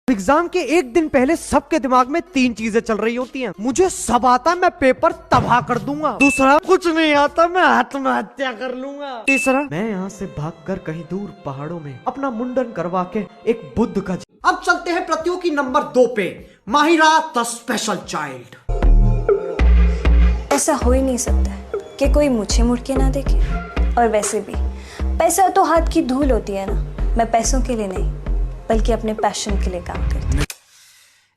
Exam के एक दिन पहले सबके दिमाग में तीन चीजें चल रही होती हैं। मुझे सब आता, मैं पेपर तबाह कर दूंगा। दूसरा, कुछ नहीं आता, मैं आत्महत्या कर लूंगा। तीसरा, मैं यहाँ से भागकर कहीं दूर पहाड़ों में अपना मुंडन करवा के एक बुद्ध का। अब चलते हैं प्रतियोगी नंबर 2 पे, माहिरा द स्पेशल चाइल्ड। ऐसा हो ही नहीं सकता है कि कोई मुझे मुड़ के ना देखे। और वैसे भी पैसा तो हाथ की धूल होती है ना। मैं पैसों के लिए नहीं बल्कि अपने पैशन के लिए काम करती हूँ।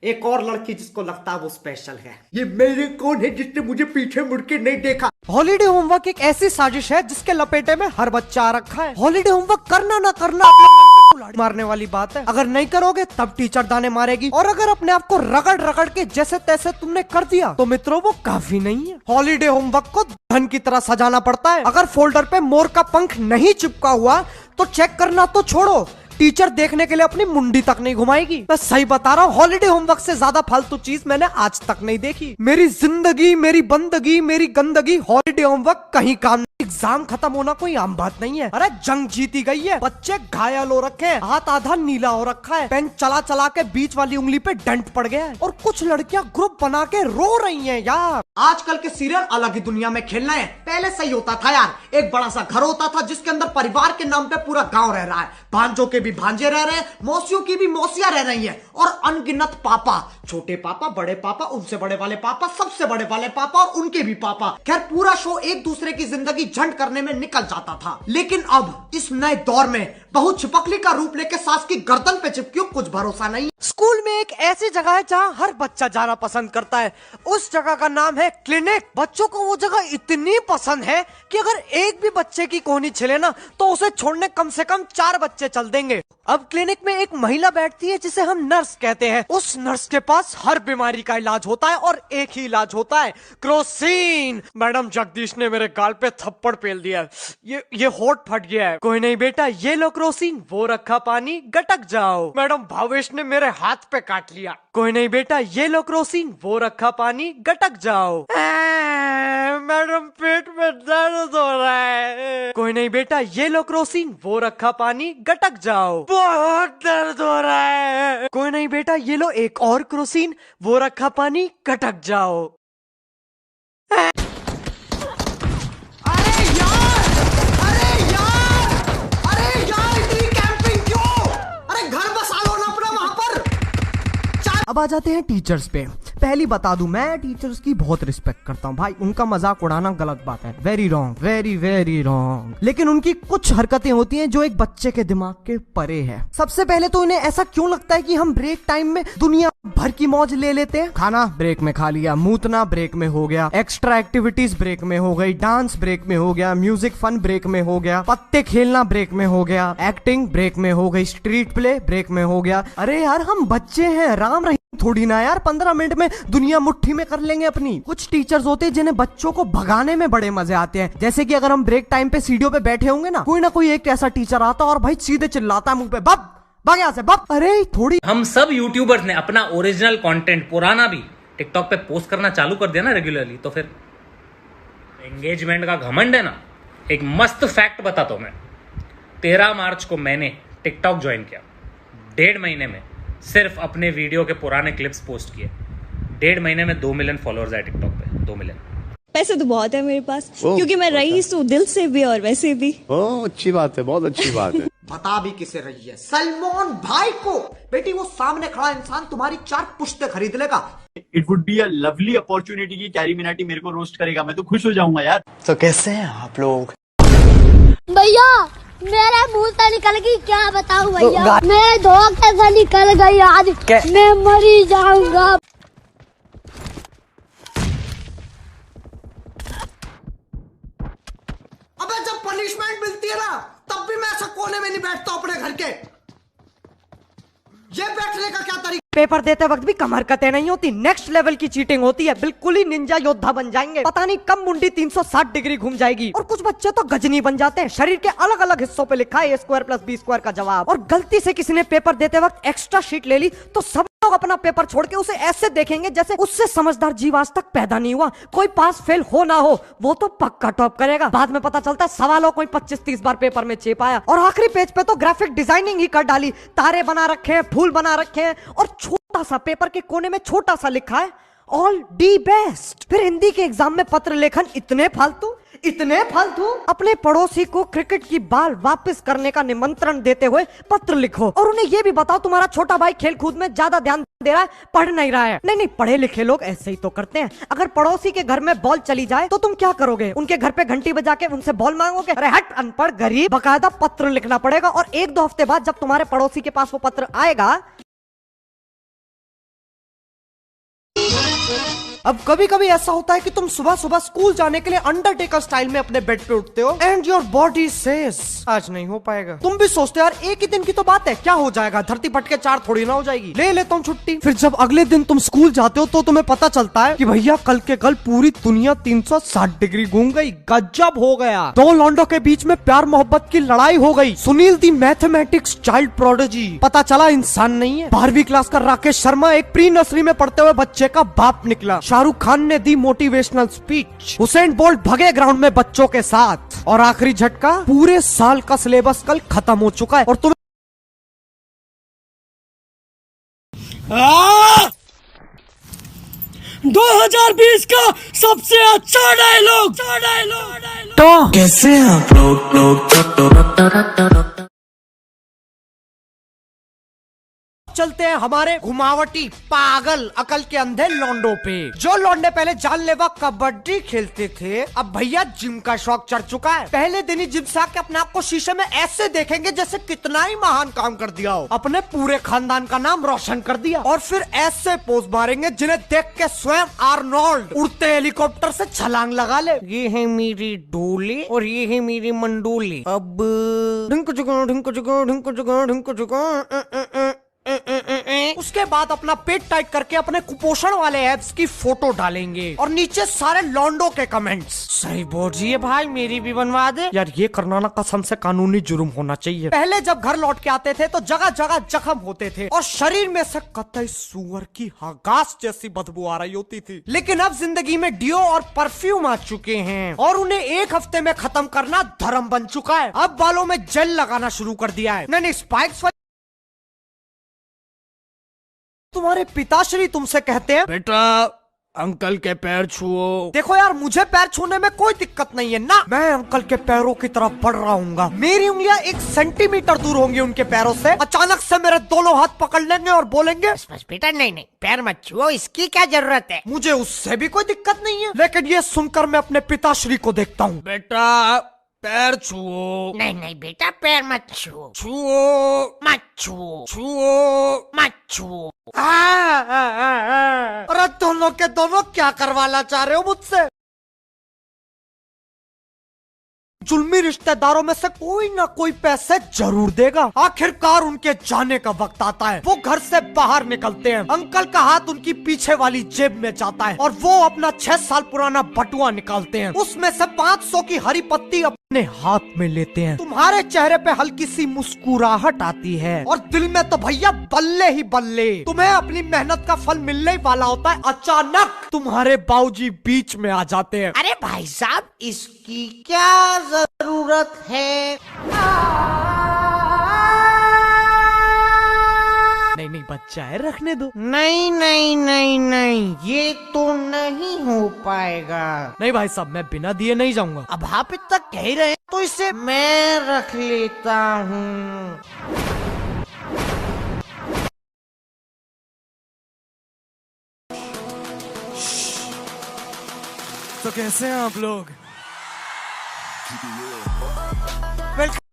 एक और लड़की जिसको लगता है वो स्पेशल है। ये मेरे कौन है जिसने मुझे पीछे मुड़ के नहीं देखा। हॉलीडे होमवर्क एक ऐसी साजिश है जिसके लपेटे में हर बच्चा आ रखा है। हॉलीडे होमवर्क करना ना करना अपने मारने वाली बात है। अगर नहीं करोगे तब टीचर दाने मारेगी, और अगर अपने आप को रगड़ रगड़ के जैसे तैसे तुमने कर दिया तो मित्रों वो काफी नहीं है। हॉलीडे होमवर्क को धन की तरह सजाना पड़ता है। अगर फोल्डर पे मोर का पंख नहीं चिपका हुआ तो चेक करना तो छोड़ो, टीचर देखने के लिए अपनी मुंडी तक नहीं घुमाएगी। मैं सही बता रहा हूँ, हॉलीडे होमवर्क से ज्यादा फालतू चीज मैंने आज तक नहीं देखी। मेरी जिंदगी, मेरी बंदगी, मेरी गंदगी, हॉलीडे होमवर्क कहीं काम। एग्जाम खत्म होना कोई आम बात नहीं है। अरे जंग जीती गई है, बच्चे घायल हो रखे हैं, हाथ आधा नीला हो रखा है, पेन चला चला के बीच वाली उंगली पे डेंट पड़ गया है, और कुछ लड़कियां ग्रुप बना के रो रही हैं यार। आजकल के सीरियल अलग ही दुनिया में खेल रहे हैं। पहले सही होता था यार, एक बड़ा सा घर होता था जिसके अंदर परिवार के नाम पे पूरा गांव रह रहा है। भांजों के भी भांजे रह रहे हैं, मौसियों की भी मौसियां रह रही हैं, और अनगिनत पापा, छोटे पापा, बड़े पापा, उनसे बड़े वाले पापा, सबसे बड़े वाले पापा और उनके भी पापा। खैर पूरा शो एक दूसरे की जिंदगी झंड करने में निकल जाता था। लेकिन अब इस नए दौर में बहुत छिपकली का रूप लेके सास की गर्दन पे चिपकी, कुछ भरोसा नहीं। स्कूल में एक ऐसी जगह है जहाँ हर बच्चा जाना पसंद करता है। उस जगह का नाम है क्लिनिक। बच्चों को वो जगह इतनी पसंद है कि अगर एक भी बच्चे की कोहनी छिले ना तो उसे छोड़ने कम से कम 4 बच्चे चल देंगे। अब क्लिनिक में एक महिला बैठती है जिसे हम नर्स कहते हैं। उस नर्स के पास हर बीमारी का इलाज होता है और एक ही इलाज होता है, क्रोसिन। मैडम जगदीश ने मेरे गाल पे थप्पड़ पेल दिया, ये होठ फट गया है। कोई नहीं बेटा, ये लो क्रोसिन, वो रखा पानी, गटक जाओ। मैडम भावेश ने मेरे हाथ पे काट लिया। कोई नहीं बेटा, ये लो क्रोसिन, वो रखा पानी, गटक जाओ। मैडम पेट में दर्द हो रहा है। कोई नहीं बेटा, ये लो क्रोसिन, वो रखा पानी, गटक जाओ। बहुत दर्द हो रहा है। कोई नहीं बेटा, ये लो एक और क्रोसिन, वो रखा पानी, गटक जाओ। अब आ जाते हैं टीचर्स पे। पहली बता दूं, मैं टीचर्स की बहुत रिस्पेक्ट करता हूं भाई। उनका मजाक उड़ाना गलत बात है, very wrong, very very wrong. लेकिन उनकी कुछ हरकतें होती हैं जो एक बच्चे के दिमाग के परे है। सबसे पहले तो इन्हें ऐसा क्यों लगता है कि हम ब्रेक टाइम में दुनिया भर की मौज ले लेते हैं। खाना ब्रेक में खा लिया, मूतना ब्रेक में हो गया, एक्स्ट्रा एक्टिविटीज ब्रेक में हो गई, डांस ब्रेक में हो गया, म्यूजिक फन ब्रेक में हो गया, पत्ते खेलना ब्रेक में हो गया, एक्टिंग ब्रेक में हो गई, स्ट्रीट प्ले ब्रेक में हो गया। अरे यार हम बच्चे हैं, राम रहीम थोड़ी ना यार, 15 मिनट में दुनिया मुट्ठी में कर लेंगे अपनी। कुछ टीचर्स होते हैं जिन्हें बच्चों को भगाने में बड़े मजे आते हैं। जैसे कि अगर हम ब्रेक टाइम पे सीढ़ियों पे बैठे होंगे ना कोई एक ऐसा टीचर आता और भाई सीधे चिल्लाता है मुंह पे, बब भाग यहाँ से बब। अरे थोड़ी, हम सब यूट्यूबर्स ने अपना ओरिजिनल कंटेंट पुराना भी टिकटॉक पे पोस्ट करना चालू कर दिया ना रेगुलरली, तो फिर एंगेजमेंट का घमंड है ना। एक मस्त फैक्ट बताता हूं मैं। 13 मार्च को मैंने टिकटॉक ज्वाइन किया। 1.5 महीने में सिर्फ अपने वीडियो के पुराने क्लिप्स पोस्ट किए। 1.5 महीने में 2 मिलियन फॉलोअर्स आए टिकटॉक पे, 2 मिलियन। पैसे तो बहुत है मेरे पास, क्योंकि मैं रईस हूँ दिल से भी और वैसे भी। ओह अच्छी बात है, बहुत अच्छी बात है। बता भी किसे रही है? सलमान भाई को। बेटी वो सामने खड़ा इंसान तुम्हारी 4 पुश्ते खरीद लेगा। It would be a lovely opportunity की कैरी मिनाटी मेरे को रोस्ट करेगा, मैं तो खुश हो जाऊंगा यार। तो कैसे हैं आप लोग? भैया मेरे मुंह से निकल गई, क्या बताऊं भैया, मेरे धोखे से निकल गई आज, मैं मरी जाऊंगा। अबे जब पनिशमेंट मिलती है ना तब भी मैं ऐसा कोने में नहीं बैठता अपने घर के। ये बैठने का क्या तरीका? पेपर देते वक्त भी कमर कते नहीं होती, नेक्स्ट लेवल की चीटिंग होती है। बिल्कुल ही निंजा योद्धा बन जाएंगे, पता नहीं कब मुंडी 360 डिग्री घूम जाएगी। और कुछ बच्चे तो गजनी बन जाते हैं। शरीर के अलग अलग हिस्सों पे लिखा है A² + B² का जवाब, और गलती से किसी ने पेपर देते वक्त एक्स्ट्रा शीट ले ली तो सब लोग लोग अपना पेपर छोड़ के उसे ऐसे देखेंगे जैसे उससे समझदार जीव आज तक पैदा नहीं हुआ। कोई पास फेल हो ना हो, वो तो पक्का टॉप करेगा। बाद में पता चलता है सवालों कोई 25-30 बार पेपर में चेप आया और आखिरी पेज पे तो ग्राफिक डिजाइनिंग ही कर डाली। तारे बना रखे हैं, फूल बना रखे हैं और छोटा सा पेपर के कोने में छोटा सा लिखा है ऑल दी बेस्ट। फिर हिंदी के एग्जाम में पत्र लेखन इतने फालतू अपने पड़ोसी को क्रिकेट की बॉल वापस करने का निमंत्रण देते हुए पत्र लिखो और उन्हें यह भी बताओ तुम्हारा छोटा भाई खेल कूद में ज्यादा ध्यान दे रहा है, पढ़ नहीं रहा है। नहीं, पढ़े लिखे लोग ऐसे ही तो करते हैं। अगर पड़ोसी के घर में बॉल चली जाए तो तुम क्या करोगे? उनके घर पे घंटी बजा के उनसे बॉल मांगोगे? अरे हट अनपढ़ गरीब, बकायदा पत्र लिखना पड़ेगा और 1-2 हफ्ते बाद जब तुम्हारे पड़ोसी के पास वो पत्र आएगा। अब कभी कभी ऐसा होता है कि तुम सुबह सुबह स्कूल जाने के लिए अंडरटेकर स्टाइल में अपने बेड पे उठते हो एंड योर बॉडी सेज आज नहीं हो पाएगा। तुम भी सोचते हो यार एक ही दिन की तो बात है, क्या हो जाएगा, धरती फट के 4 थोड़ी ना हो जाएगी, ले लेता हूँ छुट्टी। फिर जब अगले दिन तुम स्कूल जाते हो तो तुम्हें पता चलता है कि भैया कल के कल पूरी दुनिया 360 डिग्री घूम गई, गजब हो गया। 2 लॉन्डो के बीच में प्यार मोहब्बत की लड़ाई हो गई। सुनील दी मैथमेटिक्स चाइल्ड प्रोडिजी पता चला इंसान नहीं है। 12वीं क्लास का राकेश शर्मा एक प्री नर्सरी में पढ़ते हुए बच्चे का बाप निकला। शाहरुख खान ने दी मोटिवेशनल स्पीच। हुसैन बोल्ट भगे ग्राउंड में बच्चों के साथ। और आखिरी झटका, पूरे साल का सिलेबस कल खत्म हो चुका है और तुम्हें 2020 का सबसे अच्छा डायलॉग तो कैसे आप लोग चलते हैं हमारे घुमावटी पागल अकल के अंधे लौंडो पे। जो लौंडे पहले जानलेवा कबड्डी खेलते थे अब भैया जिम का शौक चढ़ चुका है। पहले दिन ही जिम से आके अपने आप को शीशे में ऐसे देखेंगे जैसे कितना ही महान काम कर दिया हो, अपने पूरे खानदान का नाम रोशन कर दिया। और फिर ऐसे पोज मारेंगे जिन्हें देख के स्वयं आर्नोल्ड उड़ते हेलीकॉप्टर से छलांग लगा ले। ये है मेरी डोली और ये है मेरी मंडोली। अब ढिंक चुका ढिंक चुका ढिंक चुका ढिंक चुका। उसके बाद अपना पेट टाइट करके अपने कुपोषण वाले एब्स की फोटो डालेंगे और नीचे सारे लॉन्डो के कमेंट्स। सही बोलिए भाई, मेरी भी बनवा दे। यार ये करना ना कसम से कानूनी जुर्म होना चाहिए। पहले जब घर लौट के आते थे तो जगह जगह जख्म होते थे और शरीर में से कतई सूअर की हगास जैसी बदबू आ रही होती थी। लेकिन अब जिंदगी में डियो और परफ्यूम आ चुके हैं और उन्हें 1 हफ्ते में खत्म करना धर्म बन चुका है। अब बालों में जेल लगाना शुरू कर दिया है। नहीं स्पाइक्स। तुम्हारे पिताश्री तुमसे कहते हैं बेटा अंकल के पैर छुओ। देखो यार मुझे पैर छूने में कोई दिक्कत नहीं है ना, मैं अंकल के पैरों की तरफ बढ़ रहा हूँ। मेरी उंगलियां 1 सेंटीमीटर दूर होंगी उनके पैरों से। अचानक से मेरे दोनों हाथ पकड़ लेंगे और बोलेंगे बस बेटा नहीं पैर मत छुओ, इसकी क्या जरूरत है। मुझे उससे भी कोई दिक्कत नहीं है, लेकिन ये सुनकर मैं अपने पिताश्री को देखता हूँ। बेटा पैर छुओ। नहीं बेटा पैर मत छुओ, मत छुओ। अरे दोनों के दोनों क्या करवाना चाह रहे हो मुझसे? जुल्मी रिश्तेदारों में से कोई ना कोई पैसे जरूर देगा। आखिरकार उनके जाने का वक्त आता है। वो घर से बाहर निकलते हैं। अंकल का हाथ उनकी पीछे वाली जेब में जाता है और वो अपना 6 साल पुराना बटुआ निकालते हैं। उसमें से 500 की हरी पत्ती अपने हाथ में लेते हैं। तुम्हारे चेहरे पे हल्की सी मुस्कुराहट आती है और दिल में तो भैया बल्ले ही बल्ले, तुम्हें अपनी मेहनत का फल मिलने ही वाला होता है। अचानक तुम्हारे बाबूजी बीच में आ जाते हैं। अरे भाई साहब इसकी क्या जरूरत है? नहीं बच्चा है, रखने दो। नहीं ये तो नहीं हो पाएगा। नहीं भाई साहब मैं बिना दिए नहीं जाऊंगा। अब आप इतना कह ही रहे हैं तो इसे मैं रख लेता हूँ। तो कैसे हैं आप लोग?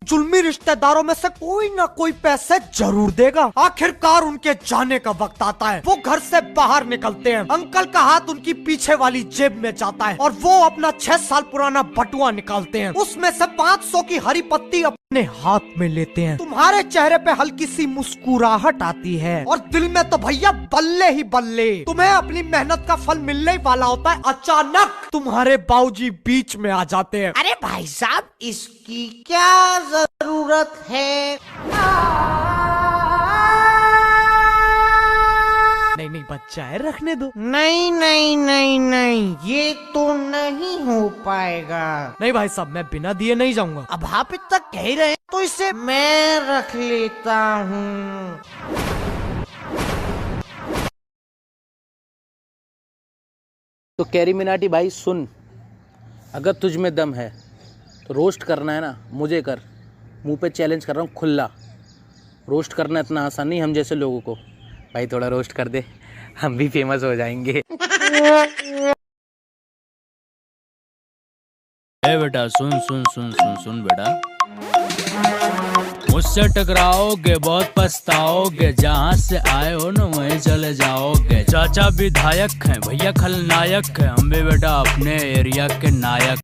जुल्मी रिश्तेदारों में से कोई ना कोई पैसे जरूर देगा। आखिरकार उनके जाने का वक्त आता है। वो घर से बाहर निकलते हैं। अंकल का हाथ उनकी पीछे वाली जेब में जाता है और वो अपना 6 साल पुराना बटुआ निकालते हैं। उसमें से 500 की हरी पत्ती अपने हाथ में लेते हैं। तुम्हारे चेहरे पे हल्की सी मुस्कुराहट आती है और दिल में तो भैया बल्ले ही बल्ले, तुम्हें अपनी मेहनत का फल मिलने ही वाला होता है। अचानक तुम्हारे बाबूजी बीच में आ जाते हैं। अरे भाई साहब इसकी क्या जरूरत है? बच्चा है, रखने दो। नहीं नहीं नहीं नहीं, ये तो नहीं हो पाएगा। नहीं भाई साहब, मैं बिना दिए नहीं जाऊंगा। अब आप इतना कह ही रहे हैं तो इसे मैं रख लेता हूँ। तो कैरी मिनाटी भाई सुन, अगर तुझ में दम है तो रोस्ट करना है ना मुझे कर। मुंह पे चैलेंज कर रहा हूँ खुला। रोस्ट करना इतना आसान नहीं हम जैसे लोगों को। भाई थोड़ा रोस्ट कर दे, हम भी फेमस हो जाएंगे। बेटा सुन सुन सुन सुन सुन बेटा, मुझसे टकराओगे बहुत पछताओगे, जहाँ से आए हो ना वहीं चले जाओगे। चाचा विधायक हैं, भैया खलनायक है, हम भी बेटा अपने एरिया के नायक।